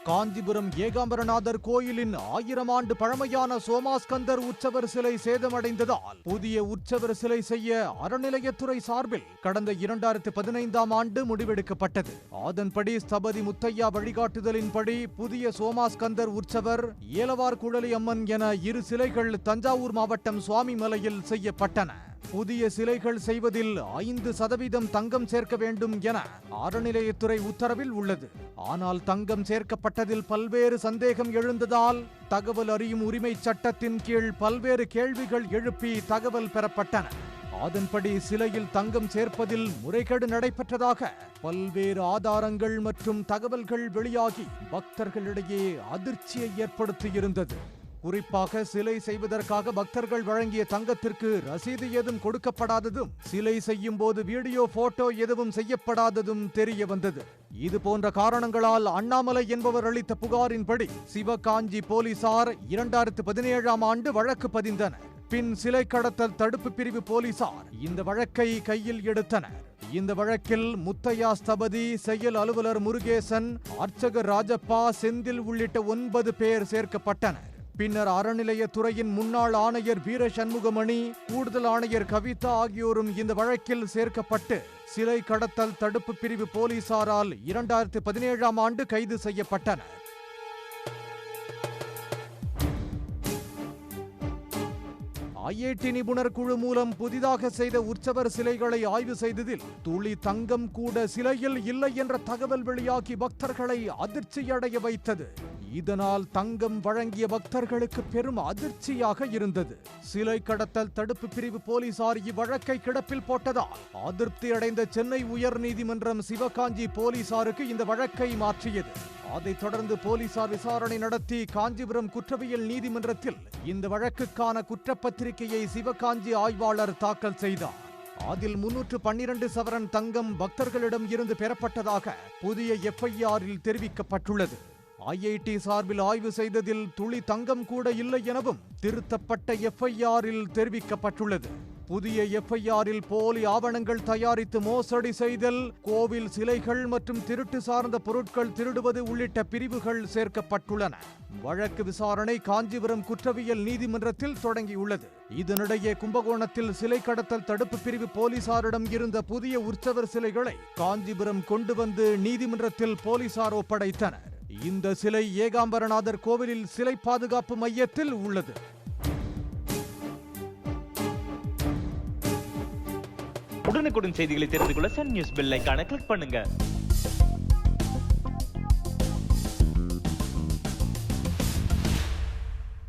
காஞ்சிபுரம் ஏகாம்பரநாதர் கோயிலின் 1000 ஆண்டு பழமையான சோமாஸ்கந்தர் உற்சவர் சிலை சேதமடைந்ததால் புதிய உற்சவர் சிலை செய்ய அறநிலையத்துறை சார்பில் கடந்த 2015ஆம் ஆண்டு முடிவெடுக்கப்பட்டது. அதன்படி ஸ்தபதி முத்தையா வழிகாட்டுதலின்படி புதிய சோமாஸ்கந்தர் உற்சவர், ஏலவார் குழலி அம்மன் என 2 சிலைகள் தஞ்சாவூர் மாவட்டம் சுவாமிமலையில் செய்யப்பட்டன. புதிய சிலைகள் செய்வதில் 5% தங்கம் சேர்க்க வேண்டும் என அறநிலையத்துறை உத்தரவில் உள்ளது. ஆனால் தங்கம் சேர்க்கப்பட்டதில் பல்வேறு சந்தேகம் எழுந்ததால் தகவல் அறியும் உரிமை சட்டத்தின் கீழ் பல்வேறு கேள்விகள் எழுப்பி தகவல் பெறப்பட்டன. அதன்படி சிலையில் தங்கம் சேர்ப்பதில் முறைகேடு நடைபெற்றதாக பல்வேறு ஆதாரங்கள் மற்றும் தகவல்கள் வெளியாகி பக்தர்களிடையே அதிர்ச்சியை ஏற்படுத்தியிருந்தது. குறிப்பாக சிலை செய்வதற்காக பக்தர்கள் வழங்கிய தங்கத்திற்கு ரசீது ஏதும் கொடுக்கப்படாததும், சிலை செய்யும் போது வீடியோ போட்டோ எதுவும் செய்யப்படாததும் தெரிய வந்தது. இது போன்ற காரணங்களால் அண்ணாமலை என்பவர் அளித்த புகாரின்படி சிவகாஞ்சி போலீசார் 2017ஆம் ஆண்டு வழக்கு பதிந்தனர். பின் சிலை கடத்தல் தடுப்பு பிரிவு போலீசார் இந்த வழக்கை கையில் எடுத்தனர். இந்த வழக்கில் முத்தையா ஸ்தபதி, செயல் அலுவலர் முருகேசன், அர்ச்சகர் ராஜப்பா, செந்தில் உள்ளிட்ட 9 பேர் சேர்க்கப்பட்டனர். பின்னர் அறநிலையத்துறையின் முன்னாள் ஆணையர் வீர சண்முகமணி, கூடுதல் ஆணையர் கவிதா ஆகியோரும் இந்த வழக்கில் சேர்க்கப்பட்டு சிலை கடத்தல் தடுப்பு பிரிவு போலீசாரால் 2017ஆம் ஆண்டு கைது செய்யப்பட்டனர். ஐஐடி நிபுணர் குழு மூலம் புதிதாக செய்த உற்சவர் சிலைகளை ஆய்வு செய்ததில் துளி தங்கம் கூட சிலையில் இல்லை என்ற தகவல் வெளியாகி பக்தர்களை அதிர்ச்சியடைய வைத்தது. இதனால் தங்கம் வழங்கிய பக்தர்களுக்கு பெரும் அதிர்ச்சியாக இருந்தது. சிலை கடத்தல் தடுப்பு பிரிவு போலீசார் இவ்வழக்கை கிடப்பில் போட்டதால் அதிருப்தி அடைந்த சென்னை உயர்நீதிமன்றம் சிவகாஞ்சி போலீசாருக்கு இந்த வழக்கை மாற்றியது. அதைத் தொடர்ந்து போலீசார் விசாரணை நடத்தி காஞ்சிபுரம் குற்றவியல் நீதிமன்றத்தில் இந்த வழக்குக்கான குற்றப்பத்திரிகையை சிவகாஞ்சி ஆய்வாளர் தாக்கல் செய்தார். அதில் 312 சவரன் தங்கம் பக்தர்களிடம் இருந்து பெறப்பட்டதாக புதிய எஃப்ஐஆரில் தெரிவிக்கப்பட்டுள்ளது. ஐஐடி சார்பில் ஆய்வு செய்ததில் துளி தங்கம் கூட இல்லை எனவும் திருத்தப்பட்ட எஃப்ஐஆரில் தெரிவிக்கப்பட்டுள்ளது. புதிய எஃப்ஐஆரில் போலி ஆவணங்கள் தயாரித்து மோசடி செய்தல், கோவில் சிலைகள் மற்றும் திருட்டு சார்ந்த பொருட்கள் திருடுவது உள்ளிட்ட பிரிவுகள் சேர்க்கப்பட்டுள்ளன. வழக்கு விசாரணை காஞ்சிபுரம் குற்றவியல் நீதிமன்றத்தில் தொடங்கியுள்ளது. இதனிடையே கும்பகோணத்தில் சிலை கடத்தல் தடுப்பு பிரிவு போலீசாரிடம் இருந்த புதிய உற்சவர் சிலைகளை காஞ்சிபுரம் கொண்டு வந்து நீதிமன்றத்தில் போலீசார் ஒப்படைத்தனர். இந்த சிலை ஏகாம்பரநாதர் கோவிலில் சிலை பாதுகாப்பு மையத்தில் உள்ளது. உடனுக்குடன் செய்திகளை தெரிந்து கொள்ள சன் நியூஸ் பெல் ஐகானை கிளிக் பண்ணுங்க.